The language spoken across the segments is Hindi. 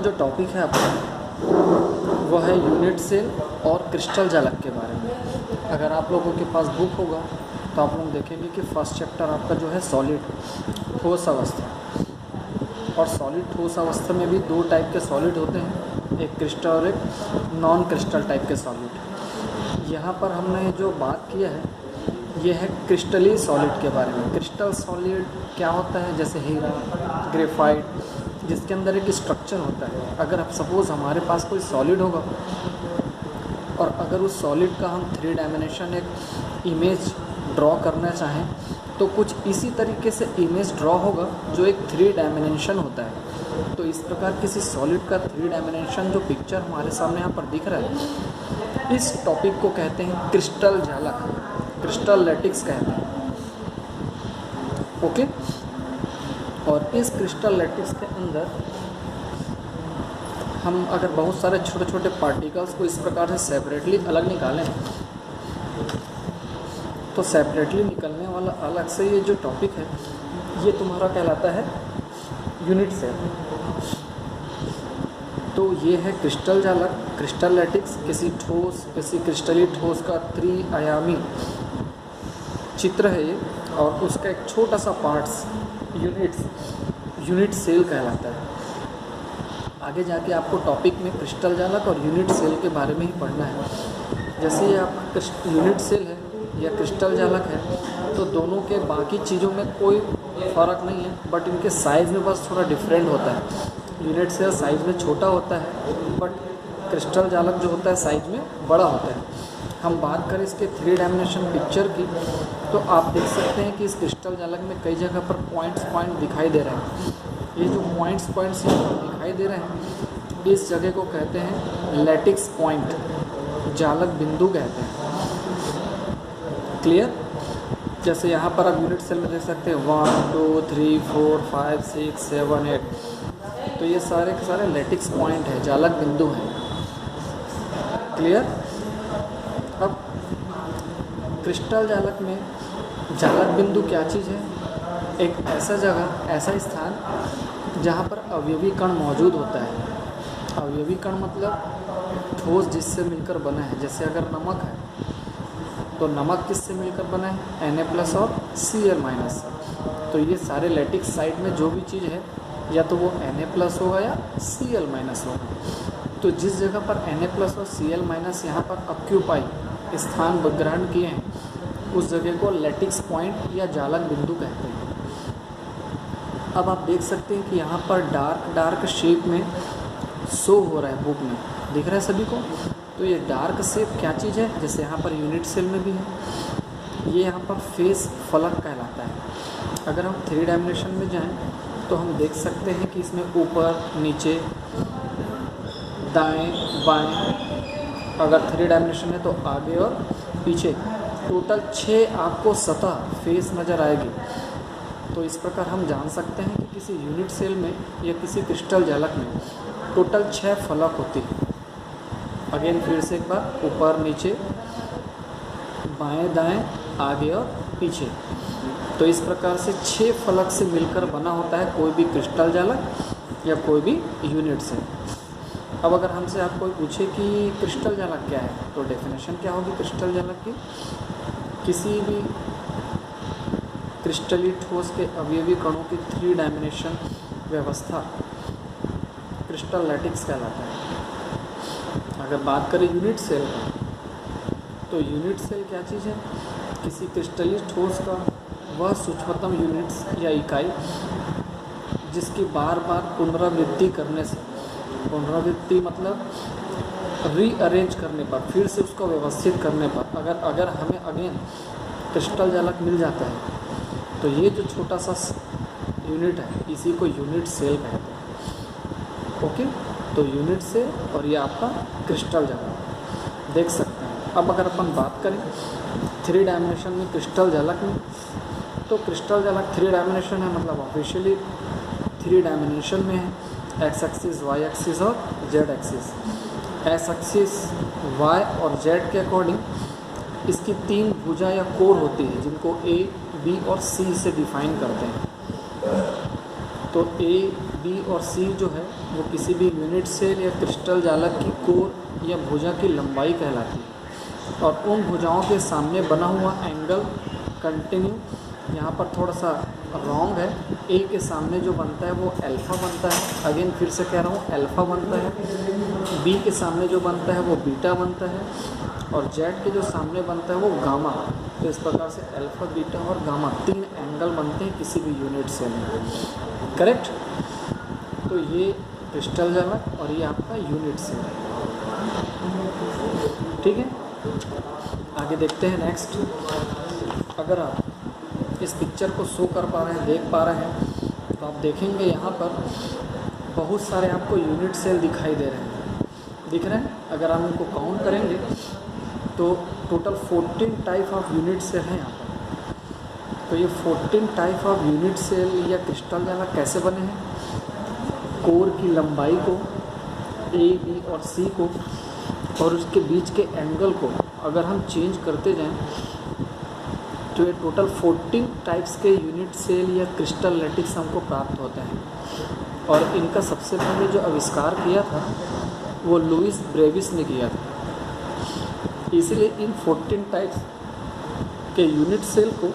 जो टॉपिक है अपना वह है यूनिट सेल और क्रिस्टल जालक के बारे में। अगर आप लोगों के पास बुक होगा तो आप लोग देखेंगे कि फर्स्ट चैप्टर आपका जो है सॉलिड ठोस अवस्था, और सॉलिड ठोस अवस्था में भी दो टाइप के सॉलिड होते हैं, एक क्रिस्टल और एक नॉन क्रिस्टल टाइप के सॉलिड। यहाँ पर हमने जो बात किया है ये है क्रिस्टली सॉलिड के बारे में। क्रिस्टल सॉलिड क्या होता है? जैसे हीरा, ग्रेफाइट, जिसके अंदर एक स्ट्रक्चर होता है। अगर आप सपोज़ हमारे पास कोई सॉलिड होगा और अगर उस सॉलिड का हम 3 डायमेंशन एक इमेज ड्रॉ करना चाहें तो कुछ इसी तरीके से इमेज ड्रॉ होगा जो एक 3 डायमेंशन होता है। तो इस प्रकार किसी सॉलिड का 3 डायमेंशन जो पिक्चर हमारे सामने यहाँ पर दिख रहा है, इस टॉपिक को कहते हैं क्रिस्टल जालक, क्रिस्टल लैटिक्स कहते हैं। ओके, और इस क्रिस्टल लैटिक्स के अंदर हम अगर बहुत सारे छोटे छोटे पार्टिकल्स को इस प्रकार से सेपरेटली अलग निकालें तो सेपरेटली निकलने वाला अलग से ये जो टॉपिक है ये तुम्हारा कहलाता है यूनिट सेल। तो ये है क्रिस्टल जालक, क्रिस्टल लैटिक्स, किसी क्रिस्टली ठोस का 3 आयामी चित्र है ये, और उसका एक छोटा सा पार्ट्स यूनिट सेल कहलाता है। आगे जाके आपको टॉपिक में क्रिस्टल जालक और यूनिट सेल के बारे में ही पढ़ना है। जैसे ये आपका यूनिट सेल है या क्रिस्टल जालक है तो दोनों के बाकी चीज़ों में कोई फ़र्क नहीं है, बट इनके साइज़ में बस थोड़ा डिफरेंट होता है। यूनिट सेल साइज़ में छोटा होता है बट क्रिस्टल जालक जो होता है साइज़ में बड़ा होता है। हम बात करें इसके 3 डायमेंशन पिक्चर की तो आप देख सकते हैं कि इस क्रिस्टल जालक में कई जगह पर पॉइंट दिखाई दे रहे हैं। ये जो पॉइंट्स यहाँ पर दिखाई दे रहे हैं इस जगह को कहते हैं लैटिक्स पॉइंट, जालक बिंदु कहते हैं। क्लियर? जैसे यहाँ पर आप यूनिट सेल में देख सकते हैं 1 2 3 4 5 6 7 8, तो ये सारे के सारे लैटिक्स पॉइंट है, जालक बिंदु हैं। क्लियर? अब क्रिस्टल जालक में जालक बिंदु क्या चीज़ है? एक ऐसा जगह, ऐसा स्थान जहाँ पर अवयवी कण मौजूद होता है। अवयवी कण मतलब ठोस जिससे मिलकर बना है। जैसे अगर नमक है तो नमक किससे मिलकर बना है? Na+ और Cl-। तो ये सारे लैटिक्स साइड में जो भी चीज़ है या तो वो Na+ होगा या Cl- होगा। तो जिस जगह पर Na+ और Cl- यहाँ पर ऑक्यूपाई स्थान ग्रहण किए हैं उस जगह को लैटिक्स पॉइंट या जालक बिंदु कहते हैं। अब आप देख सकते हैं कि यहाँ पर डार्क शेप में शो हो रहा है, बुक में दिख रहा है सभी को। तो ये डार्क शेप क्या चीज़ है? जैसे यहाँ पर यूनिट सेल में भी है, ये यहाँ पर फेस फलक कहलाता है। अगर हम 3 डायमेंशन में जाएं तो हम देख सकते हैं कि इसमें ऊपर नीचे दाएं बाएं, अगर 3 डायमेंशन है तो आगे और पीछे, टोटल 6 आपको सतह फेस नज़र आएगी। तो इस प्रकार हम जान सकते हैं कि किसी यूनिट सेल में या किसी क्रिस्टल जालक में टोटल 6 फलक होती है। अगेन फिर से एक बार, ऊपर नीचे बाएं दाएं आगे और पीछे। तो इस प्रकार से 6 फलक से मिलकर बना होता है कोई भी क्रिस्टल जालक या कोई भी यूनिट सेल। अब अगर हमसे आप कोई पूछे कि क्रिस्टल जालक क्या है तो डेफिनेशन क्या होगी क्रिस्टल जालक की? किसी भी क्रिस्टली ठोस के अवयवी कणों की 3 डायमेंशन व्यवस्था क्रिस्टल लैटिक्स कहलाता है। अगर बात करें यूनिट सेल का तो यूनिट सेल क्या चीज़ है? किसी क्रिस्टली ठोस का वह सूक्ष्मतम यूनिट्स या इकाई जिसकी बार बार पुनरावृत्ति करने से, पुनरावृत्ति मतलब रीअरेंज करने पर, फिर से उसको व्यवस्थित करने पर अगर हमें अगेन क्रिस्टल जालक मिल जाता है तो ये जो छोटा सा यूनिट है इसी को यूनिट सेल कहते हैं। ओके, तो यूनिट सेल और ये आपका क्रिस्टल जालक देख सकते हैं। अब अगर अपन बात करें 3 डायमेंशन में क्रिस्टल जालक में, तो क्रिस्टल जालक 3 डायमेंशन है, मतलब ऑफिशियली 3 डायमेंशन में है, एक्स एक्सिस, वाई एक्सिस और Z axis. X axis, Y और जेड के अकॉर्डिंग इसकी 3 भुजा या कोर होती है जिनको A, B और C से डिफाइन करते हैं। तो ए, बी और सी जो है वो किसी भी यूनिट सेल या क्रिस्टल जालक की कोर या भुजा की लंबाई कहलाती है। और उन भुजाओं के सामने बना हुआ एंगल कंटिन्यू, यहाँ पर थोड़ा सा रॉन्ग है, ए के सामने जो बनता है वो अल्फ़ा बनता है, अगेन फिर से कह रहा हूँ अल्फ़ा बनता है। बी के सामने जो बनता है वो बीटा बनता है, और जेड के जो सामने बनता है वो गामा। तो इस प्रकार से अल्फ़ा, बीटा और गामा 3 एंगल बनते हैं किसी भी यूनिट सेल में, करेक्ट। तो ये क्रिस्टल जालक और ये आपका यूनिट सेल है, ठीक है। आगे देखते हैं नेक्स्ट। अगर आप इस पिक्चर को शो कर पा रहे हैं, देख पा रहे हैं, तो आप देखेंगे यहाँ पर बहुत सारे आपको यूनिट सेल दिखाई दे रहे हैं, दिख रहे हैं। अगर हम इनको काउंट करेंगे तो total 14 type of unit cell हैं यहाँ पर। तो ये 14 टाइप ऑफ यूनिट सेल या क्रिस्टल जालक कैसे बने हैं? कोर की लंबाई को, ए, बी और सी को, और उसके बीच के एंगल को अगर हम चेंज करते जाएं तो ये टोटल 14 टाइप्स के यूनिट सेल या क्रिस्टल लैटिक्स हमको प्राप्त होते हैं। और इनका सबसे पहले जो आविष्कार किया था वो लुइस ब्रेविस ने किया था। इसलिए इन 14 टाइप्स के यूनिट सेल को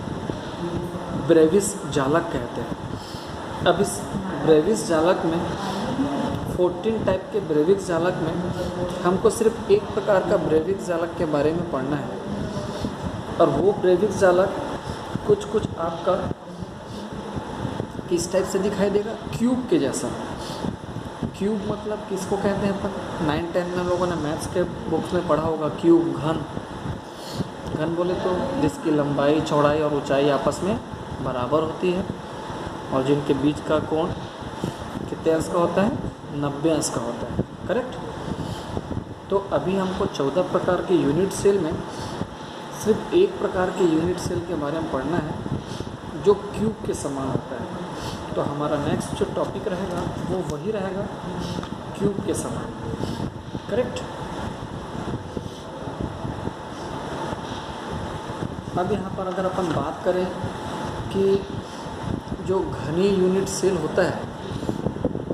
ब्रेविस जालक कहते हैं। अब इस ब्रेविस जालक में 14 टाइप के ब्रेविस जालक में हमको सिर्फ एक प्रकार का ब्रेविस जालक के बारे में पढ़ना है, और वो ब्रेविस जालक कुछ आपका किस टाइप से दिखाई देगा? क्यूब के जैसा। क्यूब मतलब किसको कहते हैं अपन? 9-10 में लोगों ने मैथ्स के बुक्स में पढ़ा होगा। क्यूब, घन बोले तो जिसकी लंबाई, चौड़ाई और ऊंचाई आपस में बराबर होती है, और जिनके बीच का कोण कितने अंश का होता है? 90 अंश का होता है, करेक्ट। तो अभी हमको 14 प्रकार के यूनिट सेल में सिर्फ एक प्रकार के यूनिट सेल के बारे में पढ़ना है जो क्यूब के समान होता है। तो हमारा नेक्स्ट जो टॉपिक रहेगा वो वही रहेगा, क्यूब के समान, करेक्ट। अब यहाँ पर अगर अपन बात करें कि जो घनी यूनिट सेल होता है,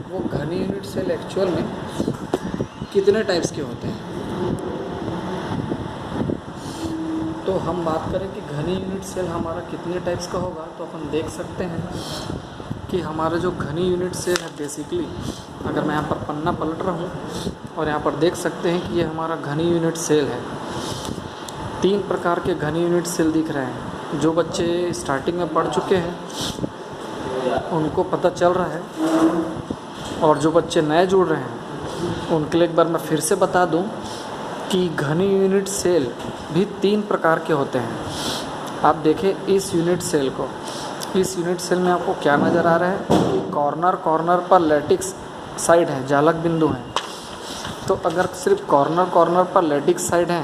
वो घनी यूनिट सेल एक्चुअल में कितने टाइप्स के होते हैं? तो हम बात करें कि घनी यूनिट सेल हमारा कितने टाइप्स का होगा, तो अपन देख सकते हैं कि हमारा जो घनी यूनिट सेल है, बेसिकली अगर मैं यहाँ पर पन्ना पलट रहा हूँ और यहाँ पर देख सकते हैं कि ये हमारा घनी यूनिट सेल है। 3 प्रकार के घनी यूनिट सेल दिख रहे हैं। जो बच्चे स्टार्टिंग में पढ़ चुके हैं उनको पता चल रहा है, और जो बच्चे नए जुड़ रहे हैं उनके लिए एक बार मैं फिर से बता दूं कि घनी यूनिट सेल भी 3 प्रकार के होते हैं। आप देखें इस यूनिट सेल को, इस यूनिट सेल में आपको क्या नज़र आ रहा है कि कॉर्नर पर लैटिक्स साइड है, जालक बिंदु हैं। तो अगर सिर्फ कॉर्नर पर लैटिक्स साइड है,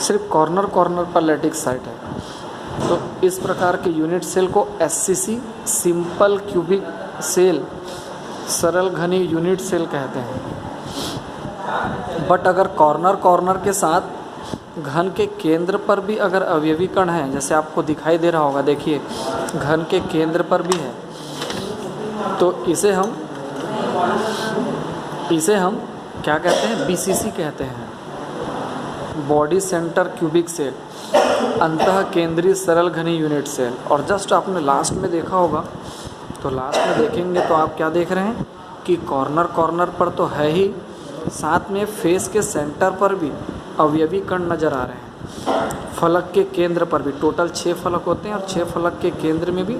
सिर्फ कॉर्नर पर लैटिक्स साइड है, तो इस प्रकार के यूनिट सेल को SCC, सिंपल क्यूबिक सेल, सरल घनी यूनिट सेल कहते हैं। बट अगर कॉर्नर के साथ घन के केंद्र पर भी अगर अवयवी कण है, जैसे आपको दिखाई दे रहा होगा, देखिए घन के केंद्र पर भी है, तो इसे हम क्या कहते हैं? BCC कहते हैं, बॉडी सेंटर क्यूबिक सेल, अंतः केंद्रीय सरल घनी यूनिट सेल। और जस्ट आपने लास्ट में देखा होगा, तो लास्ट में देखेंगे तो आप क्या देख रहे हैं कि कॉर्नर पर तो है ही, साथ में फेस के सेंटर पर भी अवयवी कण नज़र आ रहे हैं। फलक के केंद्र पर भी टोटल 6 फलक होते हैं, और 6 फलक के केंद्र में भी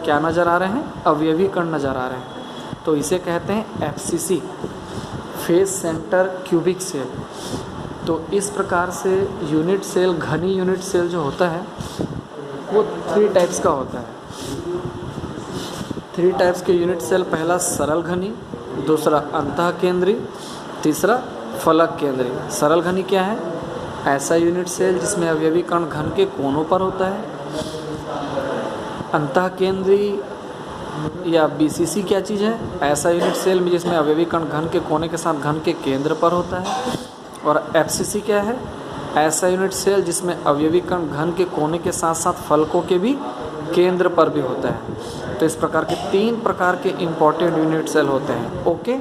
क्या नज़र आ रहे हैं? अवयवी कण नज़र आ रहे हैं। तो इसे कहते हैं FCC, face centre cubic cell. तो इस प्रकार से यूनिट सेल, घनी यूनिट सेल जो होता है वो 3 टाइप्स का होता है। 3 टाइप्स के यूनिट सेल, पहला सरल घनी, दूसरा अंतः केंद्रीय, तीसरा फलक केंद्रीय। सरल घनी क्या है? ऐसा यूनिट सेल जिसमें अवयवी कण घन के कोनों पर होता है। अंतः केंद्रीय या BCC क्या चीज़ है? ऐसा यूनिट सेल में जिसमें अवयवी कण घन के कोने के साथ घन के केंद्र पर होता है। और FCC क्या है? ऐसा यूनिट सेल जिसमें अवयवी कण घन के कोने के साथ साथ फलकों के भी केंद्र पर भी होता है। तो इस प्रकार के 3 प्रकार के इम्पॉर्टेंट यूनिट सेल होते हैं। ओके।